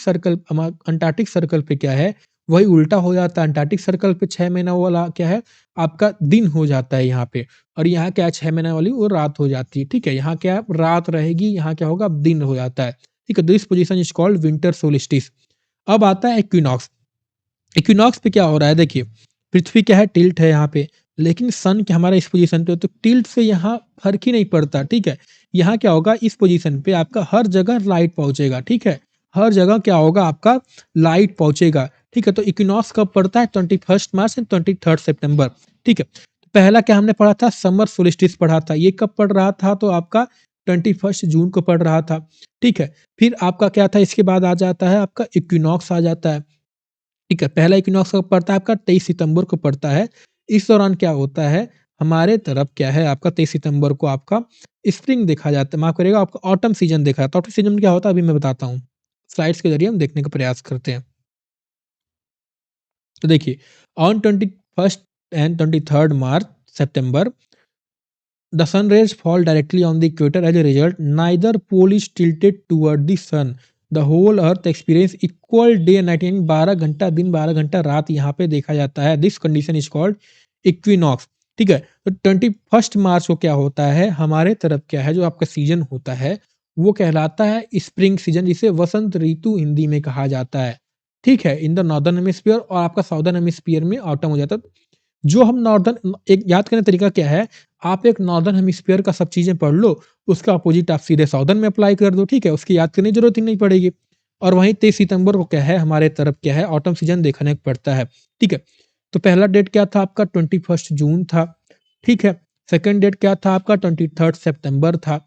सर्कल पे क्या है वही उल्टा हो जाता है। अंटार्कटिक सर्कल पे 6 महीना वाला क्या है आपका दिन हो जाता है यहाँ पे और यहाँ क्या 6 महीने वाली वो रात हो जाती है, ठीक है? यहाँ क्या रात रहेगी, यहाँ क्या होगा अब दिन हो जाता है, ठीक है? This position is called winter solstice. अब आता है इक्विनॉक्स। इक्विनॉक्स पे क्या हो रहा है देखिए, पृथ्वी क्या है टिल्ट है यहाँ पे, लेकिन सन क्या हमारा इस पोजीशन पे तो टिल्ट से यहाँ फर्क ही नहीं पड़ता, ठीक है? यहाँ क्या होगा इस पोजीशन पे आपका हर जगह लाइट पहुँचेगा, ठीक है? हर जगह क्या होगा आपका लाइट पहुँचेगा, ठीक है? तो इक्विनॉक्स कब पड़ता है 21 मार्च एंड 23 सितंबर, ठीक है? पहला क्या हमने पढ़ा था समर सोल्स्टिस पढ़ा था, ये कब पड़ रहा था तो आपका 21 जून को पड़ रहा था, ठीक है? फिर आपका क्या था इसके बाद आ जाता है आपका इक्विनॉक्स आ जाता है, ठीक है? पहला इक्विनॉक्स कब पड़ता है आपका 23 सितंबर को पड़ता है। इस दौरान क्या होता है हमारे तरफ क्या है आपका 23 सितंबर को आपका स्प्रिंग देखा जाता है, माफ करिएगा आपका ऑटम सीजन देखा जाता है। ऑटम सीजन में क्या होता है अभी मैं बताता हूँ। स्लाइड्स के ज़रिए हम देखने का प्रयास करते हैं। तो देखिए on 21st and 23rd March September the sun rays fall directly on the equator. As a result, neither pole is tilted toward the sun. The whole earth experience equal day and night यानी 12 घंटा दिन 12 घंटा रात यहाँ पे देखा जाता है. This condition is called equinox, ठीक है। तो 21 मार्च को क्या होता है, हमारे तरफ क्या है जो आपका सीजन होता है वो कहलाता है स्प्रिंग सीजन, जिसे वसंत ऋतु हिंदी में कहा जाता है, ठीक है, इन द नॉर्दर्न हेमिस्फीयर, और आपका साउदर्न हेमिस्फीयर में ऑटम हो जाता है। जो हम नॉर्दर्न, एक याद करने का तरीका क्या है, आप एक नॉर्दर्न हेमिस्फीयर का सब चीजें पढ़ लो, उसका अपोजिट आप सीधे साउदर्न में अप्लाई कर दो, ठीक है, उसकी याद करने की जरूरत ही नहीं पड़ेगी। और वहीं 23 सितंबर को क्या है, हमारे तरफ क्या है ऑटम सीजन देखने को पड़ता है, ठीक है। तो पहला डेट क्या था आपका, 21 जून था, ठीक है। सेकंड डेट क्या था आपका, 23 सितंबर था।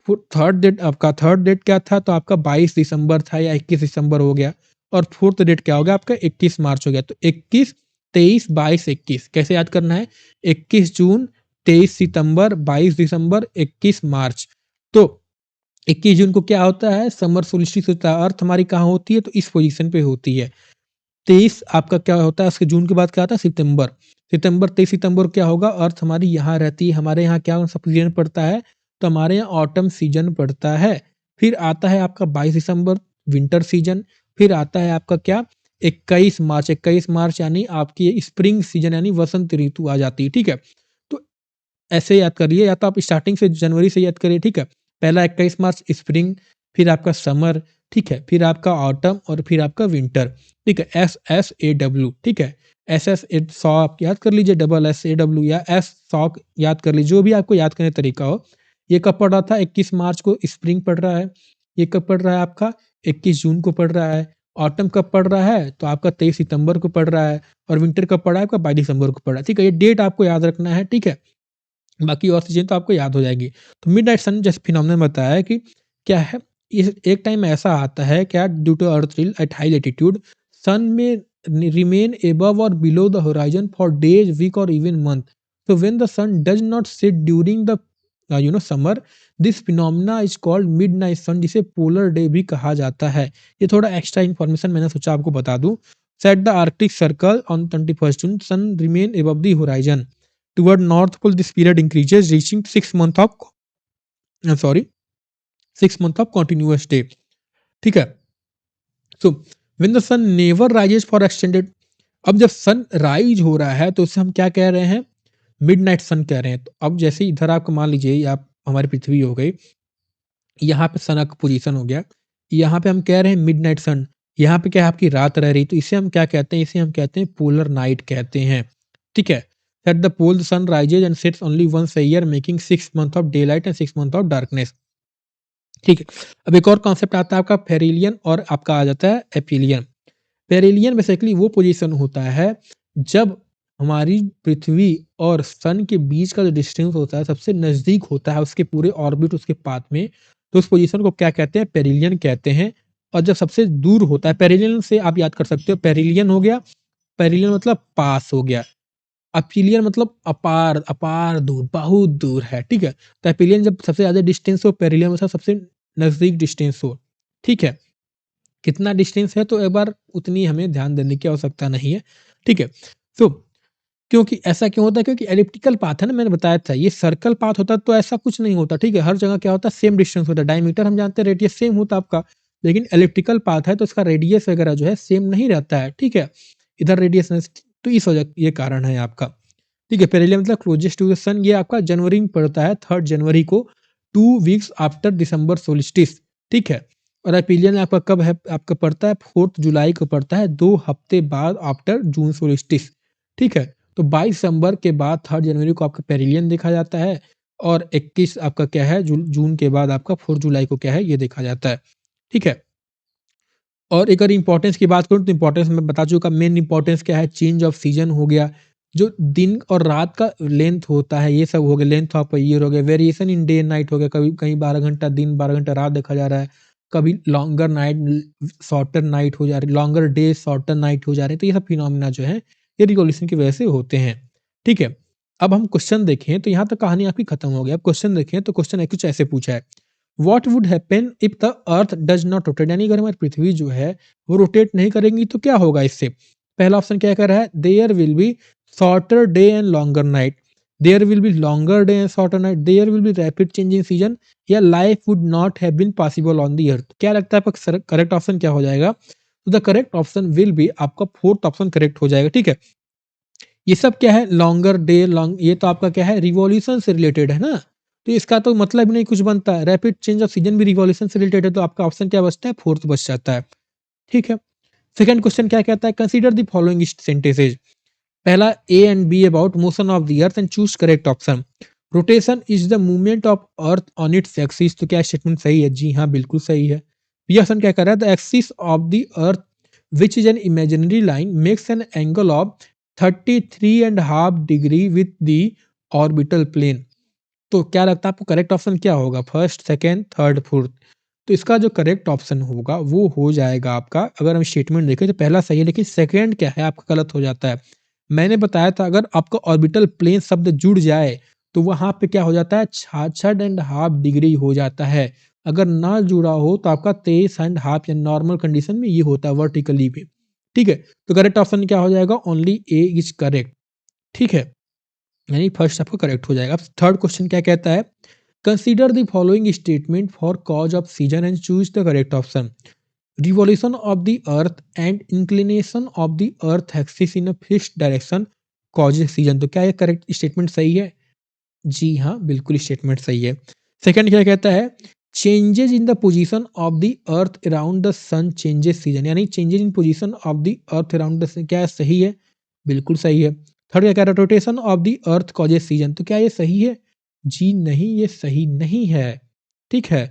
थर्ड डेट क्या था, तो आपका 22 दिसंबर था या 21 दिसंबर हो गया। और फोर्थ डेट क्या हो गया आपका, 21 मार्च हो गया। तो 21, 23, 22, 21 कैसे याद करना है, 21 जून, 23 सितंबर, 22 दिसंबर, 21 मार्च। तो 21 जून को क्या होता है, समर सोल्स्टिस होता है, अर्थ हमारी कहाँ होती है, तो इस पोजीशन पे होती है। 23 आपका क्या होता है, उसके जून के बाद क्या आता है, सितंबर। सितंबर 23 सितंबर क्या होगा, अर्थ हमारी यहाँ रहती है, हमारे यहाँ क्या सब सीजन पड़ता है, तो हमारे यहाँ ऑटम सीजन पड़ता है। फिर आता है आपका 22 दिसंबर, विंटर सीजन। फिर आता है आपका क्या, 21 मार्च, 21 मार्च यानी आपकी स्प्रिंग सीजन यानी वसंत ऋतु आ जाती है, ठीक है। तो ऐसे याद करिए, या तो आप स्टार्टिंग से जनवरी से याद करिए, ठीक है। पहला 21 मार्च स्प्रिंग, फिर आपका समर, ठीक है, फिर आपका ऑटम, और फिर आपका विंटर, ठीक है। SSAW, ठीक है। SS सॉ आप याद कर लीजिए, SSAW या एस सॉक याद कर लीजिए, जो भी आपको याद करने का तरीका हो। ये कब पड़ रहा था, 21 मार्च को स्प्रिंग पड़ रहा है। ये कब पड़ रहा है आपका, 21 जून को पड़ रहा है। ऑटम कब पड़ रहा है, तो आपका 23 सितंबर को पड़ रहा है। और विंटर कब पड़ा है आपका, 22 दिसंबर को पड़ा है, ठीक है। ये डेट आपको याद रखना है, ठीक है। बाकी और चीजें तो आपको याद हो जाएगी। तो मिडनाइट सन जैसे फिनोमेनन बताया है कि क्या है, इस एक टाइम ऐसा आता है क्या, due to earth tilt at high latitude, sun में रिमेन एबव और below the horizon for days, week और even month. so when the sun does not set during the summer, this phenomena is called midnight sun, जिसे polar day भी कहा जाता है। ये थोड़ा एक्स्ट्रा इन्फॉर्मेशन मैंने सोचा आपको बता दूं। Set the Arctic Circle on 21 June, sun remain above the horizon toward north pole, this period increases, reaching 6 month of sorry 6 month of continuous day, ठीक है। so when the sun never rises for extended, अब जब sun rise हो रहा है तो उसे हम क्या कह रहे हैं, मिडनाइट सन कह रहे हैं। तो अब जैसे इधर आपको मान लीजिए, आप हमारी पृथ्वी हो गई, यहाँ पे सन का पोजीशन हो गया, यहाँ पे हम कह रहे हैं मिडनाइट सन, यहाँ पे क्या है आपकी रात रह रही, तो इसे हम क्या कहते हैं, इसे हम कहते हैं पोलर नाइट कहते हैं, ठीक है। At the pole the sun rises and sets only once a year, making 6 month of daylight and 6 month of darkness, ठीक है। अब एक और कॉन्सेप्ट आता है आपका फेरिलियन, और आपका आ जाता है एपिलियन। पेरिलियन बेसिकली वो पोजीशन होता है जब हमारी पृथ्वी और सन के बीच का जो डिस्टेंस होता है सबसे नजदीक होता है उसके पूरे ऑर्बिट, उसके पाथ में, तो उस पोजीशन को क्या कहते हैं, पेरिलियन कहते हैं। और जब सबसे दूर होता है, पेरिलियन से आप याद कर सकते हो, पेरिलियन हो गया, पेरिलियन मतलब पास हो गया, अपीलियन मतलब अपार, अपार दूर, बहुत दूर है, ठीक है। तो एपिलियन जब सबसे ज्यादा डिस्टेंस हो, पेरिलियन मतलब सबसे नजदीक डिस्टेंस हो, ठीक है। कितना डिस्टेंस है, तो एक बार उतनी हमें ध्यान देने की आवश्यकता नहीं है, ठीक है। तो क्योंकि ऐसा क्यों होता है, क्योंकि एलिप्टिकल पाथ है ना, मैंने बताया था, ये सर्कल पाथ होता तो ऐसा कुछ नहीं होता, ठीक है। हर जगह क्या होता है, सेम डिस्टेंस होता है, डायमीटर हम जानते हैं, रेडियस सेम होता है आपका। लेकिन एलिप्टिकल पाथ है तो इसका रेडियस वगैरह जो है सेम नहीं रहता है, ठीक है। इधर रेडियस, तो इस वजह ये कारण है आपका, ठीक है। पेरिलियम मतलब क्लोजेस्ट टू द सन, ये आपका जनवरी में पड़ता है, 3 जनवरी को, 2 वीक्स आफ्टर दिसंबर सोलिस्टिस, ठीक है। और एपिलियन आपका कब है, आपका पड़ता है 4 जुलाई को पड़ता है, 2 हफ्ते बाद आफ्टर जून सोलिस्टिस, ठीक है। तो 22 दिसंबर के बाद 3 जनवरी को आपका पेरिलियन देखा जाता है। और 21 आपका क्या है, जून के बाद आपका 4 जुलाई को क्या है, ये देखा जाता है, ठीक है। और एक अगर इंपॉर्टेंस की बात करूँ तो इंपॉर्टेंस मैं बता चुका, मेन इंपॉर्टेंस क्या है, चेंज ऑफ सीजन हो गया, जो दिन और रात का लेंथ होता है ये सब हो गया, लेंथ ऑफ ईयर हो गया, variation in day and night हो गया, कभी कहीं 12 घंटा दिन 12 घंटा रात देखा जा रहा है, कभी लॉन्गर नाइट शॉर्टर नाइट हो जा रही, लॉन्गर डे शॉर्टर नाइट हो जा रहे हैं। तो ये सब फिनोमिना जो है ये रिवॉल्यूशन की वजह से होते हैं, ठीक है। अब हम क्वेश्चन देखें तो यहाँ तक कहानी आपकी खत्म हो गई। अब क्वेश्चन देखें तो क्वेश्चन है कुछ ऐसे पूछा है, what would happen if the earth does not rotate, यानी अगर हमारी पृथ्वी जो है वो रोटेट नहीं करेंगी तो क्या होगा इससे। पहला ऑप्शन क्या कह रहा है, there will be shorter day and longer night, there will be longer day and shorter night, there will be rapid changing season, या life would not have been possible on the earth. क्या लगता है आपका correct option क्या हो जाएगा, तो the correct option will be आपका फोर्थ ऑप्शन करेक्ट हो जाएगा, ठीक है। ये सब क्या है, लॉन्गर डे लॉन्ग, ये तो आपका क्या है, रिवॉल्यूशन से रिलेटेड है ना, तो इसका तो मतलब ही नहीं कुछ बनता है। रैपिड चेंज ऑफ सीजन भी रिवॉल्यूशन से रिलेटेड है, तो आपका ऑप्शन क्या बचता है, फोर्थ बच जाता है। ठीक है। सेकंड क्वेश्चन क्या कहता है, कंसीडर द फॉलोइंग सेंटेंसेज। पहला, A and B about motion of the earth and choose correct option. Rotation is the movement of earth on its axis, तो क्या स्टेटमेंट सही है, जी हाँ बिल्कुल सही है। बी ऑप्शन क्या कर रहा है, the axis of the earth which is an imaginary line makes an angle of 33.5 degree with the orbital plane. तो क्या लगता है आपको करेक्ट ऑप्शन क्या होगा, फर्स्ट, सेकेंड, थर्ड, फोर्थ? तो इसका जो करेक्ट ऑप्शन होगा वो हो जाएगा आपका, अगर हम स्टेटमेंट देखें तो पहला सही है, लेकिन सेकेंड क्या है आपका गलत हो जाता है। मैंने बताया था अगर आपका ऑर्बिटल प्लेन शब्द जुड़ जाए तो वहां पे क्या हो जाता है, 66.5 डिग्री हो जाता है। अगर ना जुड़ा हो तो आपका 23.5 या नॉर्मल कंडीशन में ये होता है वर्टिकली भी। ठीक है, तो करेक्ट ऑप्शन क्या हो जाएगा, ओनली ए इज करेक्ट। ठीक है, यानी फर्स्ट आपको करेक्ट हो जाएगा। अब थर्ड क्वेश्चन क्या कहता है, consider the following statement for cause off season and choose the correct option. Revolution of the earth and inclination of the earth axis in a fixed direction causes season, तो क्या ये correct statement सही है, जी हाँ बिल्कुल statement सही है। Second क्या कहता है, changes in the position of the earth around the sun changes season, यानी changes in position of the earth around the sun, क्या सही है, बिल्कुल सही है। थर्ड क्या कह रहा है, rotation of the earth causes season, तो क्या ये सही है, जी नहीं ये सही नहीं है। ठीक है,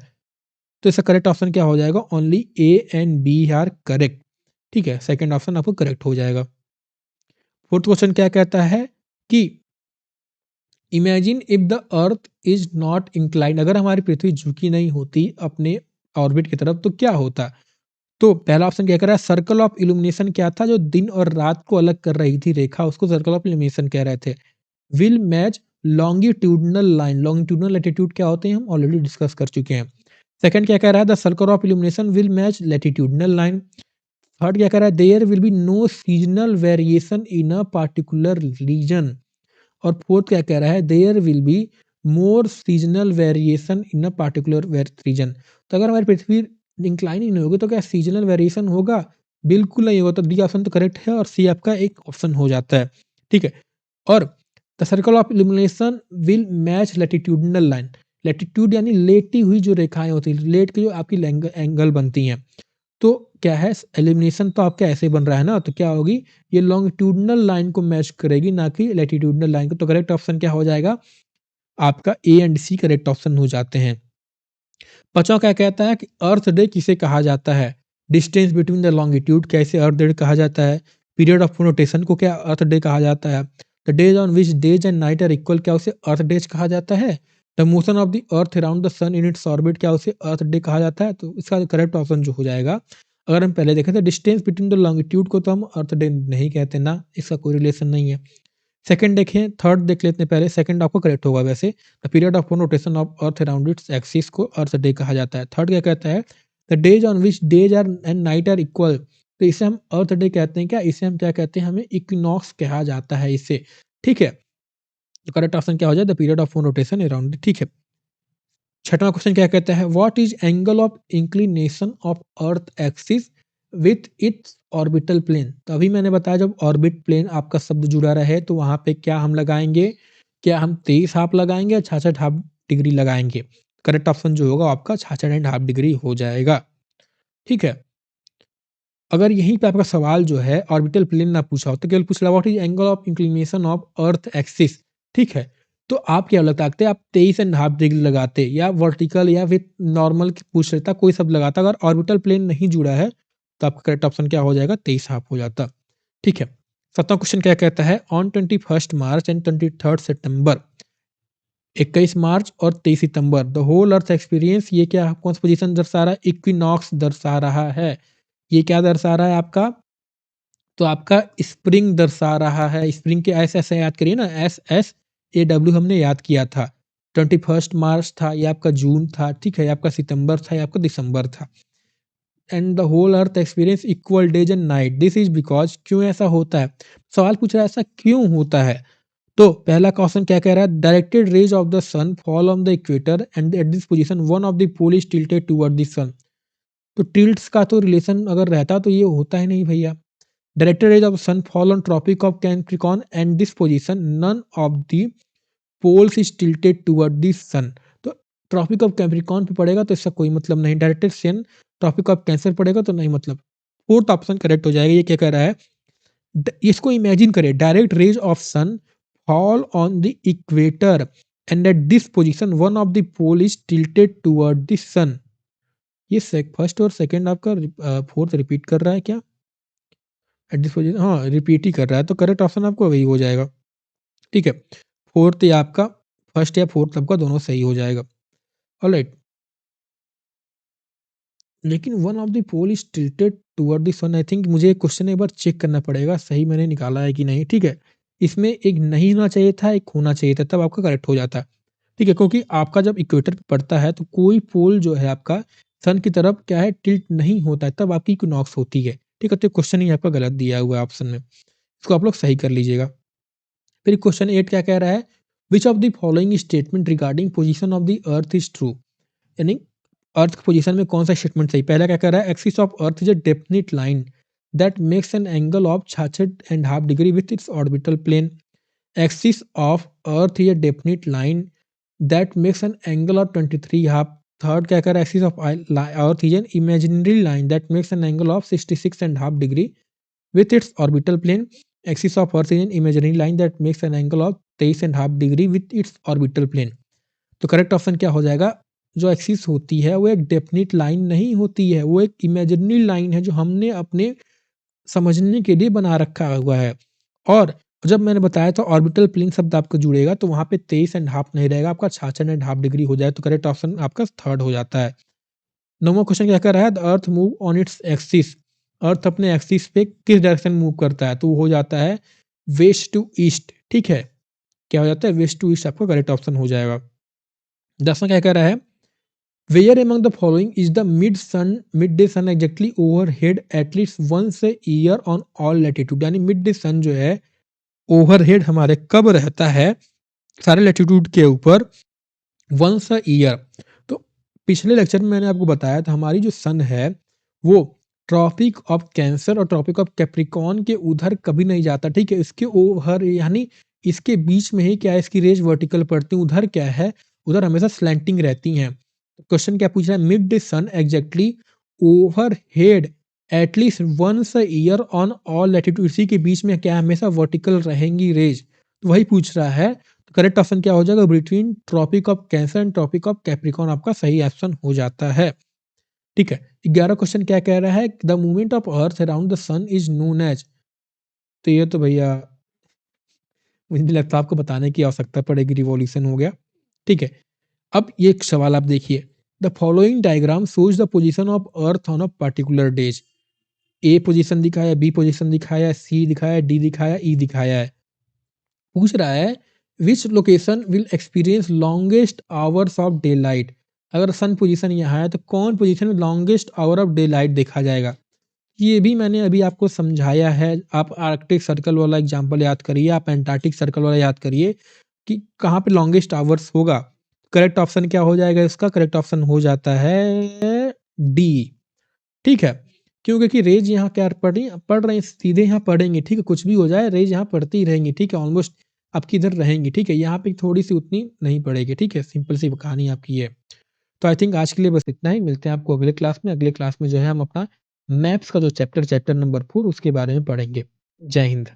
तो इसका करेक्ट ऑप्शन क्या हो जाएगा, only A and B are correct. ठीक है, सेकंड ऑप्शन आपको करेक्ट हो जाएगा। फोर्थ क्वेश्चन क्या कहता है कि imagine if the earth is not inclined, अगर हमारी पृथ्वी झुकी नहीं होती अपने ऑर्बिट की तरफ तो क्या होता। तो पहला ऑप्शन क्या कह रहा है, सर्कल ऑफ इल्यूमिनेशन क्या था, जो दिन और रात को अलग कर रही थी रेखा, उसको सर्कल ऑफ इल्यूमिनेशन कह रहे थे। Will match longitudinal line, longitudinal latitude क्या होते हैं हम ऑलरेडी डिस्कस कर चुके हैं। सेकंड क्या कह रहा है, the circle of illumination will match latitudinal line. Third क्या कह रहा है, there will be no seasonal variation in a particular region. और फोर्थ क्या कह रहा है, there will be more seasonal variation in a particular region. तो अगर हमारी पृथ्वी इंक्लाइन ही नहीं होगी तो क्या सीजनल वेरिएशन होगा, बिल्कुल नहीं होगा। तो डी ऑप्शन तो करेक्ट है और सी आपका एक ऑप्शन हो जाता है। ठीक है, और the circle of illumination will match latitudinal line, latitude यानी लेटी हुई जो रेखाएं होती हैं, लेट के जो आपकी एंगल बनती हैं, तो क्या है, एलिमिनेशन तो आपका ऐसे बन रहा है ना, तो क्या होगी, ये लॉन्गिट्यूडनल लाइन को मैच करेगी ना कि लैटिट्यूडनल लाइन को। तो करेक्ट ऑप्शन क्या हो जाएगा आपका, A and C correct option हो जाते हैं। पांचवा क्या कहता है कि अर्थ डे किसे कहा जाता है, डिस्टेंस बिटवीन द लॉन्गिट्यूड क्या इसे अर्थ डे कहा जाता है, पीरियड ऑफ रोटेशन को क्या अर्थ डे कहा जाता है, the days on which days and night are equal क्या उसे अर्थ डेज कहा जाता है, the motion of the earth around the sun in its orbit क्या उसे अर्थ डे कहा जाता है। तो इसका करेक्ट ऑप्शन जो हो जाएगा, अगर हम पहले देखें तो डिस्टेंस बिटवीन द लॉन्गिट्यूड को तो हम अर्थ डे नहीं कहते ना, इसका कोई रिलेशन नहीं है। सेकंड देखें, थर्ड देख लेते हैं पहले, सेकंड आपको करेक्ट होगा वैसे, the period of rotation of earth around its axis को अर्थ डे कहा जाता है। थर्ड क्या कहता है, the days on which days are and night are equal, तो इसे हम अर्थ डे कहते हैं क्या, इसे हम क्या कहते हैं, हमें इक्विनॉक्स कहा जाता है इसे। ठीक है, तो करेक्ट ऑप्शन क्या हो जाए, the period of rotation around. ठीक है, छठवां क्वेश्चन क्या कहता है, what is angle of inclination of earth axis with its orbital plane. तो अभी मैंने बताया जब ऑर्बिट प्लेन आपका शब्द जुड़ा रहे तो वहां पे क्या हम लगाएंगे, क्या हम 23.5 लगाएंगे या 66.5 डिग्री लगाएंगे। करेक्ट ऑप्शन जो होगा आपका 66.5 डिग्री हो जाएगा। ठीक है, अगर यहीं पे आपका सवाल जो है ऑर्बिटल प्लेन ना पूछा हो तो केवल पूछ रहा what is angle of inclination of earth axis. ठीक है, तो आप क्या लगाते, आप 23.5 डिग्री लगाते या वर्टिकल या विथ नॉर्मल पूछ लेता, कोई सब लगाता। अगर ऑर्बिटल प्लेन नहीं जुड़ा है तो आपका करेक्ट ऑप्शन क्या हो जाएगा, 23.5 हो जाता। ठीक है, सत्ता क्वेश्चन क्या कहता है, ऑन 21 मार्च एंड 23 सितंबर, 21 मार्च और 23 सितंबर द होल अर्थ एक्सपीरियंस, ये क्या कौन सा पोजीशन दर्शा रहा है, इक्विनॉक्स दर्शा रहा है। ये क्या दर्शा रहा है आपका, तो आपका स्प्रिंग दर्शा रहा है। स्प्रिंग के एस ऐसे याद करिए ना, SSAW हमने याद किया था। 21 मार्च था, ये आपका जून था। ठीक है, ये आपका सितंबर था, ये आपका दिसंबर था। And the whole earth experience equal days and night, this is because, क्यों ऐसा होता है, सवाल पूछ रहा है ऐसा क्यों होता है। तो पहला क्वेश्चन क्या कह रहा है, directed rays of the sun fall on the equator and at this position one of the pole is tilted toward the sun. तो टिल्ट्स का तो रिलेशन अगर रहता तो ये होता ही नहीं भैया। Direct rays of sun fall on tropic of Capricorn and this position none of the poles is tilted toward the sun. तो ट्रॉपिक ऑफ कैप्रिकॉर्न पे पड़ेगा तो इसका कोई मतलब नहीं, directed sun Tropic of Cancer पड़ेगा तो नहीं मतलब। फोर्थ ऑप्शन करेक्ट हो जाएगा। ये क्या कह रहा है, इसको इमेजिन करें, direct rays of sun fall on the equator and at this position one of the pole is tilted toward the sun. ये फर्स्ट और सेकंड आपका फोर्थ रिपीट कर रहा है क्या? एट दिस पोजीशन, हाँ रिपीट ही कर रहा है, तो करेक्ट ऑप्शन आपको वही हो जाएगा। ठीक है, फोर्थ या आपका फर्स्ट या फोर्थ आपका दोनों सही हो जाएगा। ऑलराइट, लेकिन one of the pole is tilted toward the sun, I think मुझे क्वेश्चन एक बार चेक करना पड़ेगा सही मैंने निकाला है कि नहीं। ठीक है, इसमें एक नहीं होना चाहिए था, एक होना चाहिए था, तब आपका करेक्ट हो जाता। ठीक है, क्योंकि आपका जब इक्वेटर पे पड़ता है तो कोई पोल जो है आपका सन की तरफ क्या है, टिल्ट नहीं होता है, तब आपकी इक्विनॉक्स होती है। ठीक है, तो क्वेश्चन ही आपका गलत दिया हुआ है ऑप्शन में, इसको आप लोग सही कर लीजिएगा। फिर क्वेश्चन 8 क्या कह रहा है, which of the following statement regarding position of the earth is true, यानी अर्थ पोजीशन में कौन सा स्टेटमेंट सही। पहला क्या कह रहा है, axis of earth is a definite line that makes an angle of 66.5 degree with its orbital plane. Axis of earth is a definite line that makes an angle of 23 half. Third क्या कह रहा है, axis of earth is an imaginary line that makes an angle of 66.5 degree with its orbital plane. Axis of Earth is an imaginary line that makes an angle of 23.5 degree with its orbital plane. तो correct option क्या हो जाएगा, जो axis होती है वो एक definite line नहीं होती है, वो एक इमेजिनरी लाइन है जो हमने अपने समझने के लिए बना रखा हुआ है। और जब मैंने बताया था ऑर्बिटल प्लेन शब्द आपको जुड़ेगा तो वहां पे 23.5 नहीं रहेगा, आपका 66.5 डिग्री हो जाए, तो करेक्ट ऑप्शन आपका थर्ड हो जाता है। नौवां क्वेश्चन क्या कर रहा है, the earth move on its axis, earth अपने एक्सिस पे किस डायरेक्शन मूव करता है, तो वो हो जाता है वेस्ट टू ईस्ट। ठीक है, क्या हो जाता है, वेस्ट टू ईस्ट आपका करेक्ट ऑप्शन हो जाएगा। 10वां क्या कह रहा है, where among the following is the mid day sun exactly overhead at least once a year on all latitude, यानी मिड डे सन जो है ओवरहेड हमारे कब रहता है सारे लैटिट्यूड के ऊपर, वंस अ ईयर। तो पिछले लेक्चर में मैंने आपको बताया था हमारी जो सन है वो ट्रॉपिक ऑफ कैंसर और ट्रॉपिक ऑफ कैप्रिकॉर्न के उधर कभी नहीं जाता। ठीक है, इसके ओवर यानी इसके बीच में ही क्या है, इसकी रेज वर्टिकल पड़ती है, उधर क्या है, उधर हमेशा स्लैंटिंग रहती हैं। क्वेश्चन क्या पूछ रहा है, mid the sun exactly over at least once a year on all latitude, इसी के बीच में क्या हमेशा वर्टिकल रहेंगी रेज, तो वही पूछ रहा है। तो करेक्ट ऑप्शन क्या हो जाएगा, between tropic of cancer and tropic of capricorn आपका सही ऑप्शन हो जाता है। ठीक है, 11 क्वेश्चन क्या कह रहा है, the movement of earth around the sun is known as, तो ये तो भैया मुझे नहीं लगता आपको बताने की आवश्यकता पड़ेगी, रिवॉल्यूशन हो गया। ठीक है, अब ये एक सवाल आप देखिए, the following diagram shows the position of earth on a particular days. A position दिखाया, बी पोजीशन दिखाया, सी दिखाया, डी दिखाया, ई दिखाया है। पूछ रहा है विच location will experience longest hours of day light, अगर सन पोजीशन यहाँ है तो कौन पोजीशन में longest hour of day light देखा जाएगा। ये भी मैंने अभी आपको समझाया है, आप आर्कटिक सर्कल वाला एग्जांपल याद करिए, आप एंटार्क्टिक सर्कल वाला याद करिए कि कहाँ पे लॉन्गेस्ट आवर्स होगा। करेक्ट ऑप्शन क्या हो जाएगा, इसका करेक्ट ऑप्शन हो जाता है डी। ठीक है, क्यों, क्योंकि रेज यहाँ क्या पढ़ रही सीधे यहाँ पढ़ेंगे। ठीक है, कुछ भी हो जाए रेज यहाँ पढ़ती ही रहेंगी। ठीक है, ऑलमोस्ट आपकी इधर रहेंगी। ठीक है, यहाँ पे थोड़ी सी उतनी नहीं पड़ेगी। ठीक है, सिंपल सी कहानी आपकी है। तो आई थिंक आज के लिए बस इतना ही, मिलते हैं आपको अगले क्लास में। अगले क्लास में जो है हम अपना मैप्स का जो चैप्टर नंबर 4 उसके बारे में पढ़ेंगे। जय हिंद।